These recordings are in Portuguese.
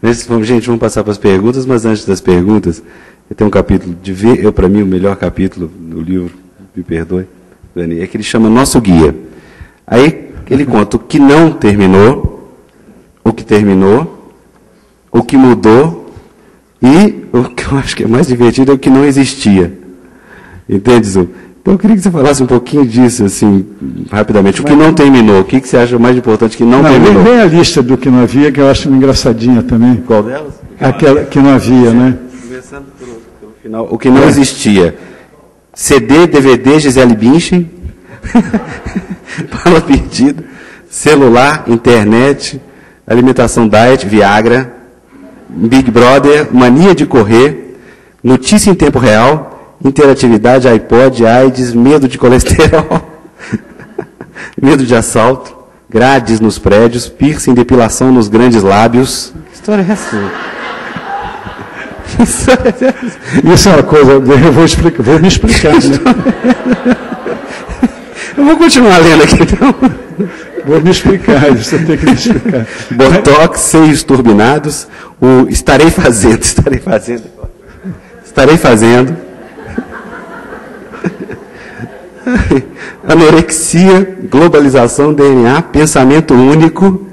Gente, vamos passar para as perguntas, mas antes das perguntas, tem um capítulo para mim, o melhor capítulo do livro, me perdoe, Dani, é que ele chama Nosso Guia. Aí ele conta o que não terminou, o que terminou, o que mudou e o que eu acho que é mais divertido é o que não existia. Entende, Zu? Então eu queria que você falasse um pouquinho disso, assim, rapidamente. O que não terminou, o que você acha mais importante que não terminou? Vem a lista do que não havia, que eu acho engraçadinha também. Qual delas? Aquela que não havia, né? Começando pelo final. O que não existia. CD, DVD, Gisele Bündchen, bala perdida, celular, internet, alimentação diet, Viagra, Big Brother, mania de correr, notícia em tempo real, interatividade, iPod, AIDS, medo de colesterol, medo de assalto, grades nos prédios, piercing, depilação nos grandes lábios. Que história é essa? Isso é uma coisa, eu vou me explicar. Né? Eu vou continuar lendo aqui, então. Vou me explicar, você tem que me explicar. Botox, seios turbinados, estarei fazendo. Anorexia, globalização, DNA, pensamento único,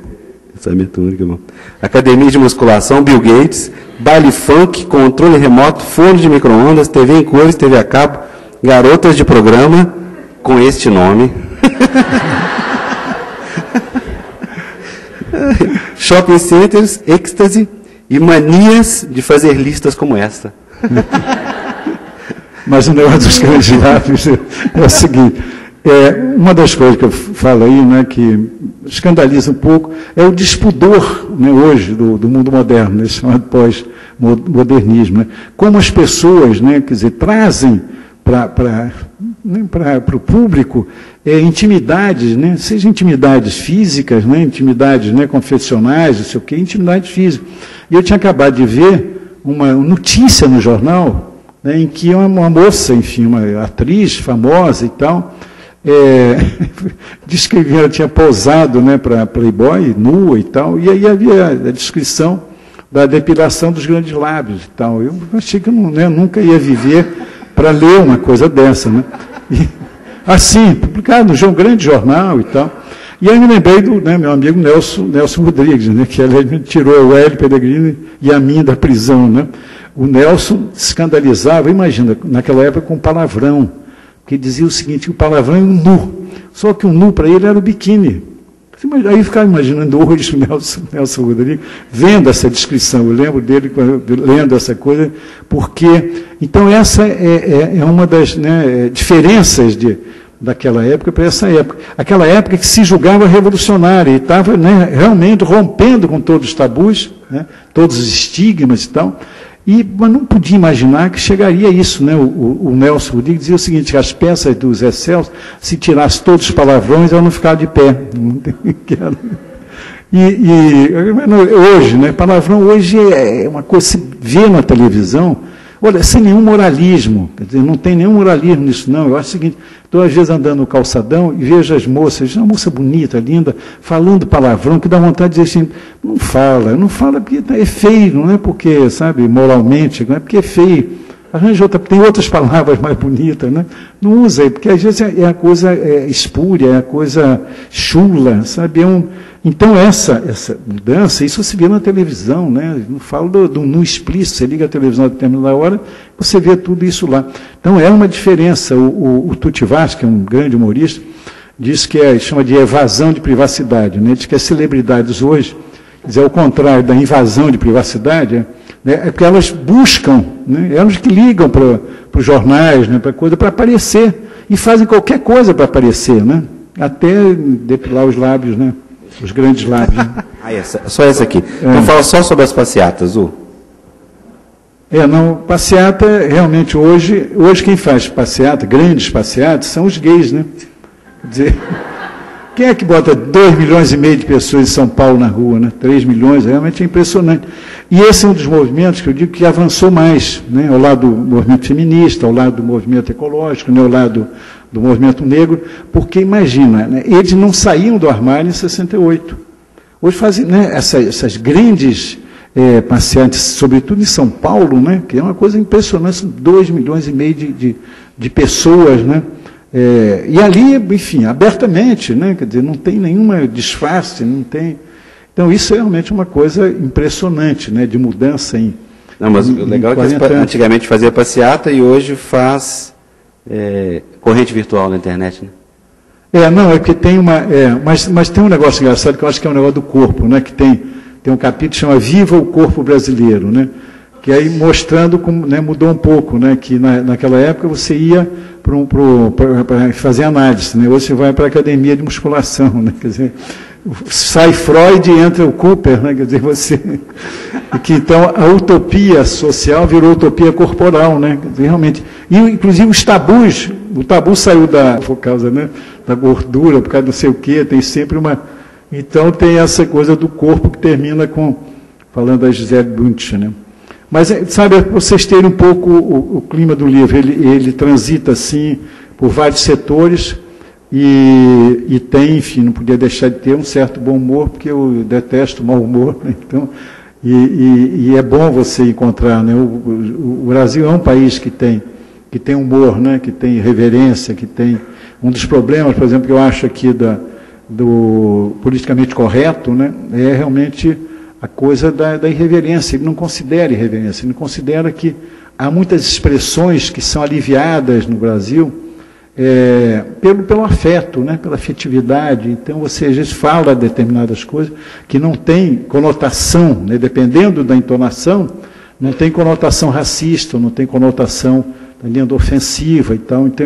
irmão. Academia de musculação, Bill Gates, baile funk, controle remoto, forno de micro-ondas, TV em cores, TV a cabo, garotas de programa, com este nome. Shopping centers, êxtase e manias de fazer listas como esta. Mas o negócio dos grandes lábios é o seguinte, uma das coisas que eu falo aí, né, que escandaliza um pouco, é o despudor, né, hoje do mundo moderno, né, chamado pós-modernismo. Né, como as pessoas, né, quer dizer, trazem para o público intimidades, né, seja intimidades físicas, né, intimidades, né, confessionais, não sei o quê, intimidades físicas. E eu tinha acabado de ver uma notícia no jornal, né, em que uma moça, enfim, uma atriz famosa e tal, descrevia, ela tinha posado, né, para Playboy, nua e tal, e aí havia a descrição da depilação dos grandes lábios e tal. Eu achei que eu nunca ia viver para ler uma coisa dessa, né? E, assim, publicado no grande jornal e tal. E aí me lembrei do, né, meu amigo Nelson Rodrigues, né, que ele tirou o Hélio Pellegrini e a mim da prisão, né? O Nelson escandalizava, imagina, naquela época com palavrão, que dizia o seguinte, o palavrão é um nu, só que o nu para ele era o biquíni. Aí eu ficava imaginando hoje o Nelson Rodrigues vendo essa descrição, eu lembro dele lendo essa coisa, porque, então essa é uma das, né, diferenças daquela época para essa época. Aquela época que se julgava revolucionária e estava, né, realmente rompendo com todos os tabus, né, todos os estigmas e tal, mas não podia imaginar que chegaria a isso, né? O Nelson Rodrigues dizia o seguinte, que as peças dos Zé Celso, se tirasse todos os palavrões, ela não ficava de pé. Hoje, né? Palavrão hoje é uma coisa, se vê na televisão, olha, sem nenhum moralismo, quer dizer, não tem nenhum moralismo nisso, não. Eu acho o seguinte, estou às vezes andando no calçadão e vejo as moças, uma moça bonita, linda, falando palavrão, que dá vontade de dizer assim, não fala porque é feio, não é porque, sabe, moralmente, não é porque é feio. Arranja tem outras palavras mais bonitas, né? Não usa, porque às vezes é a coisa espúria, é a coisa chula, sabe? Então, essa mudança, isso se vê na televisão, né? Não falo do nu explícito, você liga a televisão a determinada hora, você vê tudo isso lá. Então, é uma diferença. O Tutti Vaz, que é um grande humorista, diz que chama de evasão de privacidade, né? Diz que as celebridades hoje, quer dizer, ao contrário da invasão de privacidade, né, é porque elas buscam, né, elas que ligam para os jornais, né, para aparecer, e fazem qualquer coisa para aparecer, né? Até depilar os lábios, né? Os grandes lábios. Né? Só essa aqui. Então fala só sobre as passeatas, Zu. Não, passeata, realmente, hoje quem faz passeata, grandes passeatas, são os gays, né? Quer dizer, quem é que bota 2,5 milhões de pessoas em São Paulo na rua, né? 3 milhões, realmente é impressionante. E esse é um dos movimentos que eu digo que avançou mais, né? Ao lado do movimento feminista, ao lado do movimento ecológico, né? Ao lado do movimento negro, porque imagina, né? Eles não saíam do armário em 68. Hoje fazem, né, essas grandes passeantes, sobretudo em São Paulo, né, que é uma coisa impressionante, 2,5 milhões de pessoas, né, e ali, enfim, abertamente, né, quer dizer, não tem nenhuma disfarce, não tem. Então, isso é realmente uma coisa impressionante, né, de mudança em. Não, mas o legal é que antigamente fazia passeata e hoje faz corrente virtual na internet, né? Não, é que tem uma. Mas tem um negócio engraçado que eu acho que é um negócio do corpo, né? Que tem um capítulo que chama Viva o Corpo Brasileiro, né? Que aí mostrando como, né, mudou um pouco, né? Que naquela época você ia para fazer análise, né? Hoje você vai para a academia de musculação, né? Quer dizer, sai Freud e entra o Cooper, né? Quer dizer, você. E que então a utopia social virou utopia corporal, né? Quer dizer, realmente. E inclusive os tabus, o tabu saiu por causa, né, da gordura, por causa de não sei o quê, tem sempre uma. Então tem essa coisa do corpo que termina falando da Gisele Bündchen, né? Mas, sabe, vocês terem um pouco o clima do livro, ele transita, assim, por vários setores e tem, enfim, não podia deixar de ter um certo bom humor, porque eu detesto mau humor, né? Então, e é bom você encontrar, né? O Brasil é um país que tem humor, né? Que tem reverência, que tem. Um dos problemas, por exemplo, que eu acho aqui do politicamente correto, né? É realmente a coisa da irreverência. Ele não considera irreverência, ele considera que há muitas expressões que são aliviadas no Brasil pelo afeto, né, pela afetividade. Então você às vezes fala determinadas coisas que não tem conotação, né, dependendo da entonação, não tem conotação racista, não tem conotação da linha ofensiva e tal. Então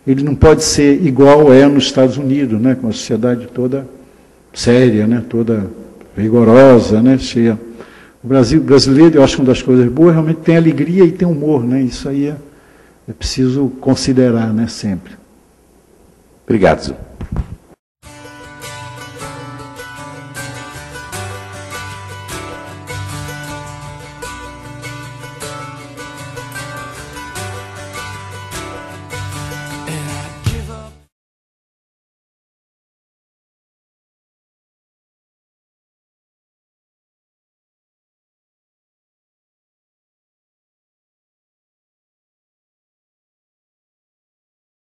ele não pode ser igual nos Estados Unidos, né, com uma sociedade toda séria, né, toda rigorosa, né, cheia. O brasileiro, eu acho que uma das coisas boas, realmente tem alegria e tem humor, né? Isso aí é preciso considerar, né, sempre. Obrigado, Zô.